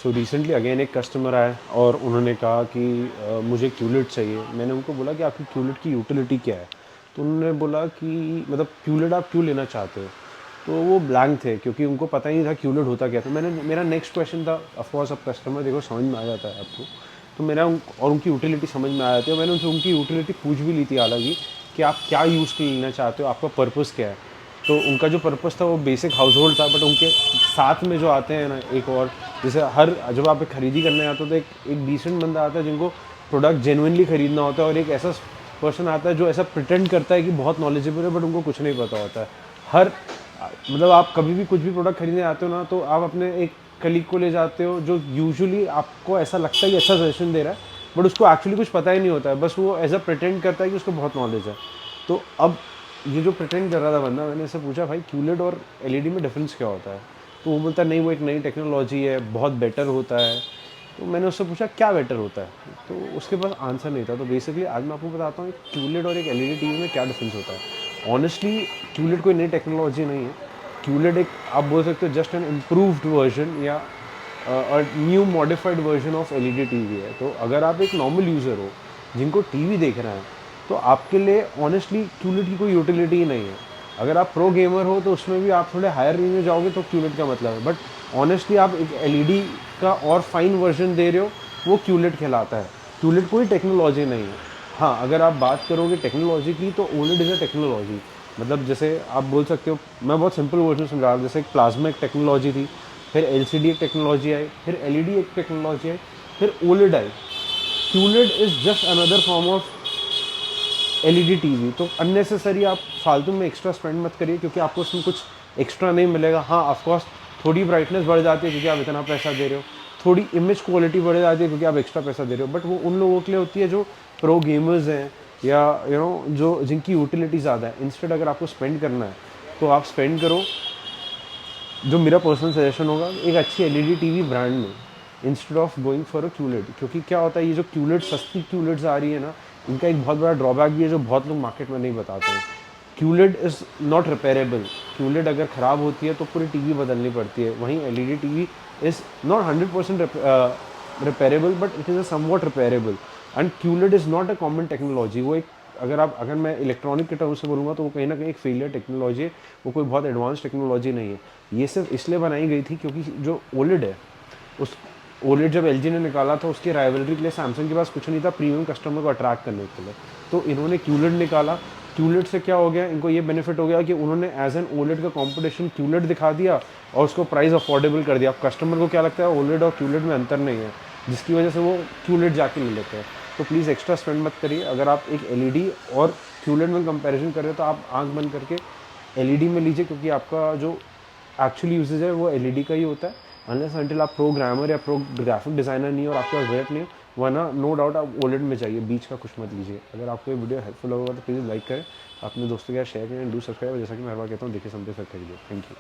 So recently again एक customer आया और उन्होंने कहा कि मुझे क्यूलेट चाहिए। मैंने उनको बोला कि आपकी क्यूलेट की यूटिलिटी क्या है? तो उन्होंने बोला कि मतलब क्यूलेट आप क्यों लेना चाहते हो? तो वो ब्लैंक थे क्योंकि उनको पता ही नहीं था क्यूलेट होता क्या था। मैंने मेरा नेक्स्ट क्वेश्चन था, ऑफ कोर्स अब कस्टमर देखो समझ में आ जाता है आपको, तो मेरा और उनकी यूटिलिटी समझ में आ जाती है। मैंने उनसे उनकी यूटिलिटी पूछ भी ली थी हालांकि, कि आप क्या यूज़ के लिए लेना चाहते हो, आपका पर्पज़ क्या है? तो उनका जो पर्पज़ था वो बेसिक हाउस होल्ड था, बट उनके साथ में जो आते हैं ना एक और, जैसे हर जब आप एक खरीदी करने आते हो तो एक डिसेंट बंदा आता है जिनको प्रोडक्ट जेन्युइनली खरीदना होता है, और एक ऐसा पर्सन आता है जो ऐसा प्रिटेंड करता है कि बहुत नॉलेजेबल है बट उनको कुछ नहीं पता होता है। हर मतलब आप कभी भी कुछ भी प्रोडक्ट खरीदने आते हो ना, तो आप अपने एक कलीग को ले जाते हो जो यूजुअली आपको ऐसा लगता है कि अच्छा सजेशन दे रहा है, बट उसको एक्चुअली कुछ पता ही नहीं होता है, बस वो एज अ प्रिटेंड करता है कि उसको बहुत नॉलेज है। तो अब ये जो प्रिटेंड कर रहा था बंदा, मैंने इससे पूछा भाई क्यूलेट और एलईडी में डिफरेंस क्या होता है? तो वो बोलता नहीं वो एक नई टेक्नोलॉजी है, बहुत बेटर होता है। तो मैंने उससे पूछा क्या बेटर होता है? तो उसके पास आंसर नहीं था। तो बेसिकली आज मैं आपको बताता हूँ क्यूलेट और एक एलईडी टीवी में क्या डिफरेंस होता है। ऑनेस्टली क्यूलेट कोई नई टेक्नोलॉजी नहीं है। क्यूलेट एक आप बोल सकते हो जस्ट एन इम्प्रूव्ड वर्जन या new modified version of LED TV है। तो अगर आप एक नॉर्मल यूज़र हो जिनको टीवी देख रहे हैं, तो आपके लिए ऑनेस्टली क्यूलेट की कोई यूटिलिटी ही नहीं है। अगर आप प्रो गेमर हो तो उसमें भी आप थोड़े हायर रेंज में जाओगे तो क्यूलेट का मतलब है, बट ऑनेस्टली आप एक एलईडी का और फाइन वर्जन दे रहे हो, वो क्यूलेट कहलाता है। क्यूलेट कोई टेक्नोलॉजी नहीं है। हाँ, अगर आप बात करोगे टेक्नोलॉजी की तो ओलेड इज़ अ टेक्नोलॉजी। मतलब जैसे आप बोल सकते हो, मैं बहुत सिंपल वर्जन समझा रहा हूँ, जैसे एक प्लाज्मा एक टेक्नोलॉजी थी, फिर एलसीडी एक टेक्नोलॉजी आई, फिर एलईडी एक टेक्नोलॉजी आई, फिर OLED I. QLED is just another form of LED TV. तो अननेसेसरी आप फालतू में एक्स्ट्रा स्पेंड मत करिए, क्योंकि आपको उसमें कुछ एक्स्ट्रा नहीं मिलेगा। हाँ ऑफकोर्स थोड़ी ब्राइटनेस बढ़ जाती है क्योंकि आप इतना पैसा दे रहे हो, थोड़ी इमेज क्वालिटी बढ़ जाती है क्योंकि आप एक्स्ट्रा पैसा दे रहे हो, बट वो उन लोगों के लिए होती है जो प्रो गेमर्स हैं या जो जिनकी यूटिलिटी ज़्यादा है। इंस्टेड अगर आपको स्पेंड करना है तो आप स्पेंड करो, जो मेरा पर्सनल सजेशन होगा, एक अच्छी एलईडी टीवी ब्रांड में, instead of going for a culotte. क्योंकि क्या होता है, ये जो क्यूलेट सस्ती क्यूलेट्स आ रही है ना, इनका एक बहुत बड़ा ड्रॉबैक भी है जो बहुत लोग मार्केट में नहीं बताते हैं। Culotte is not repairable. Culotte अगर ख़राब होती है तो पूरी टीवी बदलनी पड़ती है। वहीं LED TV is not 100% repairable, but it is a somewhat repairable. And culotte is not a common technology. वो एक, अगर मैं इलेक्ट्रॉनिक के टर्म से बोलूँगा तो वो कहीं ना कहीं एक फेलियर टेक्नोलॉजी है। वो कोई बहुत एडवांस टेक्नोलॉजी नहीं है। ये सिर्फ इसलिए बनाई गई थी क्योंकि जो ओलेड है, उस ओलेड जब एलजी ने निकाला था उसकी राइवलरी के लिए सैमसंग के पास कुछ नहीं था प्रीमियम कस्टमर को अट्रैक्ट करने के लिए। तो इन्होंने क्यूलेड निकाला। क्यूलेड से क्या हो गया, इनको ये बेनिफिट हो गया कि उन्होंने एज एन ओलेड का कंपटीशन क्यूलेड दिखा दिया और उसको प्राइस अफोर्डेबल कर दिया। अब कस्टमर को क्या लगता है, ओलेड और क्यूलेड में अंतर नहीं है, जिसकी वजह से वो क्यूलेड जाके ले लेते हैं। तो प्लीज़ एक्स्ट्रा स्पेंड मत करिए। अगर आप एक एलईडी और क्यूलेड में कंपैरिजन कर रहे हो तो आप आंख बंद करके एलईडी में लीजिए, क्योंकि आपका जो एक्चुअली यूजेज है वो एलईडी का ही होता है। अनलेस अंटिल आप प्रोग्रामर या प्रो ग्राफिक डिज़ाइनर नहीं हो और आपके पास बजट नहीं हो, वरना नो डाउट आप ओलेड में जाइए, बीच का कुछ मत लीजिए। अगर आपको ये वीडियो हेल्पफुल होगा तो प्लीज़ लाइक करें, अपने दोस्तों के साथ शेयर करें, डू सब्सक्राइब। जैसा कि मैं हर बार कहता हूँ, देखिए समझे सब खरीदिए। Thank you.